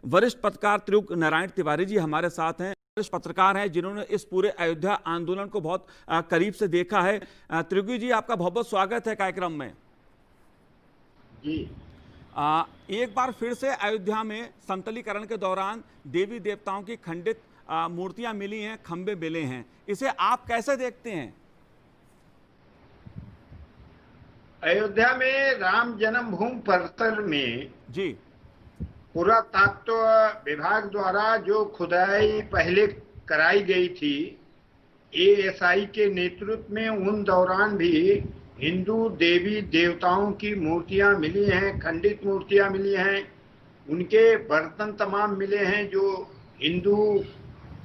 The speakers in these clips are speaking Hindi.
वरिष्ठ पत्रकार त्रियुग नारायण तिवारी जी हमारे साथ हैं। वरिष्ठ पत्रकार हैं जिन्होंने इस पूरे अयोध्या आंदोलन को बहुत करीब से देखा है। त्रियुगी जी, आपका बहुत बहुत स्वागत है कार्यक्रम में। जी। एक बार फिर से अयोध्या में समतलीकरण के दौरान देवी देवताओं की खंडित मूर्तियां मिली हैं, खंबे मिले हैं, इसे आप कैसे देखते हैं? अयोध्या में राम जन्मभूमि परिसर में जी। पुरातत्व विभाग द्वारा जो खुदाई पहले कराई गई थी, एएसआई के नेतृत्व में, उन दौरान भी हिंदू देवी देवताओं की मूर्तियां मिली हैं, खंडित मूर्तियां मिली हैं, उनके बर्तन तमाम मिले हैं जो हिंदू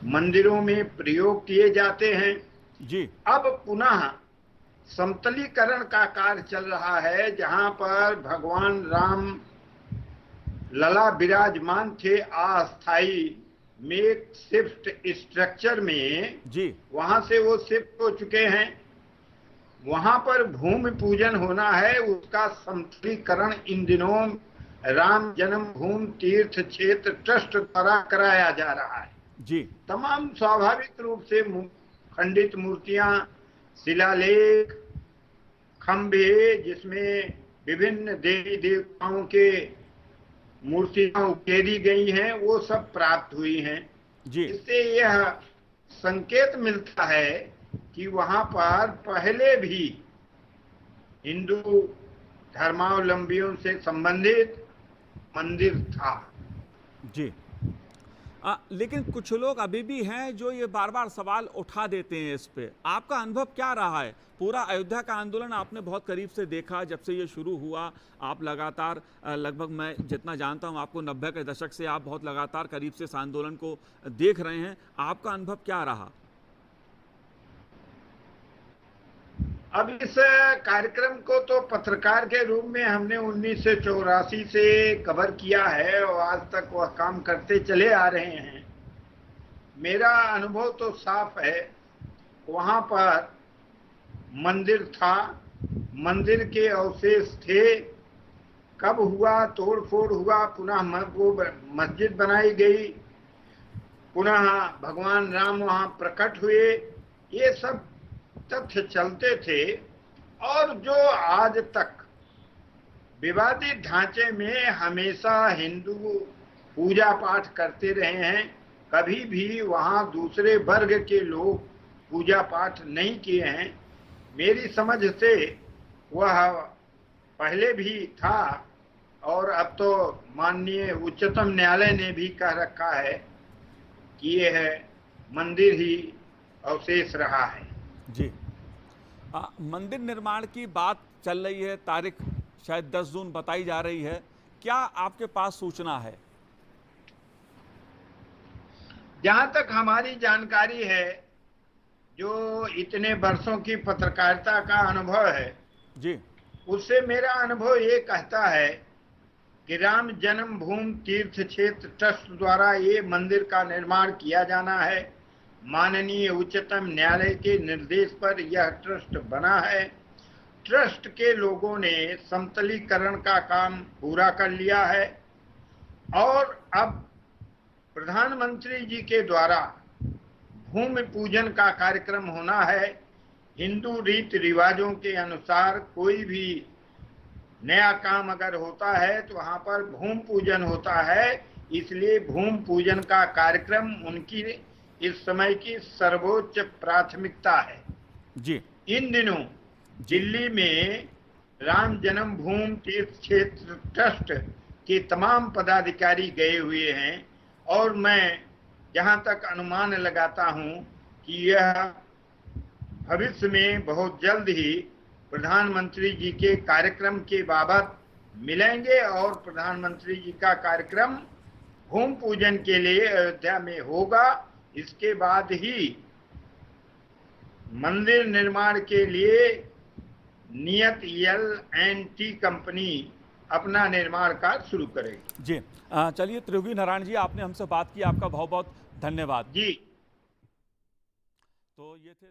मंदिरों में प्रयोग किए जाते हैं। जी। अब पुनः समतलीकरण का कार्य चल रहा है, जहां पर भगवान राम लला विराजमान थे अस्थाई मेक शिफ्ट स्ट्रक्चर में। जी। वहां से वो शिफ्ट हो चुके हैं, वहां पर भूमि पूजन होना है, उसका समतलीकरण इन दिनों राम जन्मभूमि तीर्थ क्षेत्र ट्रस्ट द्वारा कराया जा रहा है। जी। तमाम स्वाभाविक रूप से खंडित मूर्तियां, शिलालेख, खंभे जिसमें विभिन्न देवी देवताओं के मूर्तियां उकेरी गई हैं, वो सब प्राप्त हुई हैं। जी। इससे यह संकेत मिलता है कि वहां पर पहले भी हिंदू धर्मावलंबियों से संबंधित मंदिर था। जी। लेकिन कुछ लोग अभी भी हैं जो ये बार बार सवाल उठा देते हैं इस पे। आपका अनुभव क्या रहा है? पूरा अयोध्या का आंदोलन आपने बहुत करीब से देखा, जब से ये शुरू हुआ आप लगातार, लगभग मैं जितना जानता हूँ आपको 90 के दशक से आप बहुत लगातार करीब से इस आंदोलन को देख रहे हैं। आपका अनुभव क्या रहा? अब इस कार्यक्रम को तो पत्रकार के रूप में हमने 1984 से कवर किया है और आज तक वह काम करते चले आ रहे हैं। मेरा अनुभव तो साफ है, वहां पर मंदिर था, मंदिर के अवशेष थे। कब हुआ तोड़फोड़ हुआ, पुनः वो मस्जिद बनाई गई, पुनः भगवान राम वहां प्रकट हुए, ये सब तथ्य चलते थे। और जो आज तक विवादित ढांचे में हमेशा हिंदू पूजा पाठ करते रहे हैं, कभी भी वहां दूसरे वर्ग के लोग पूजा पाठ नहीं किए हैं। मेरी समझ से वह पहले भी था और अब तो माननीय उच्चतम न्यायालय ने भी कह रखा है कि यह मंदिर ही अवशेष रहा है। जी। मंदिर निर्माण की बात चल रही है, तारीख शायद 10 जून बताई जा रही है, क्या आपके पास सूचना है? जहां तक हमारी जानकारी है, जो इतने वर्षों की पत्रकारिता का अनुभव है जी, उससे मेरा अनुभव ये कहता है कि राम जन्मभूमि तीर्थ क्षेत्र ट्रस्ट द्वारा ये मंदिर का निर्माण किया जाना है। माननीय उच्चतम न्यायालय के निर्देश पर यह ट्रस्ट बना है। ट्रस्ट के लोगों ने समतलीकरण का काम पूरा कर लिया है और अब प्रधानमंत्री जी के द्वारा भूमि पूजन का कार्यक्रम होना है। हिंदू रीति रिवाजों के अनुसार कोई भी नया काम अगर होता है तो वहां पर भूमि पूजन होता है, इसलिए भूमि पूजन का कार्यक्रम उनकी इस समय की सर्वोच्च प्राथमिकता है। जी। इन दिनों दिल्ली में राम जन्मभूमि तीर्थ क्षेत्र ट्रस्ट के तमाम पदाधिकारी गए हुए हैं और मैं जहां तक अनुमान लगाता हूं कि यह भविष्य में बहुत जल्द ही प्रधानमंत्री जी के कार्यक्रम के बाबत मिलेंगे और प्रधानमंत्री जी का कार्यक्रम भूमि पूजन के लिए अयोध्या में होगा। इसके बाद ही मंदिर निर्माण के लिए नियत L&T कंपनी अपना निर्माण कार्य शुरू करेगी। जी। चलिए त्रियुगी नारायण जी, आपने हमसे बात की, आपका बहुत बहुत धन्यवाद। जी। तो ये थे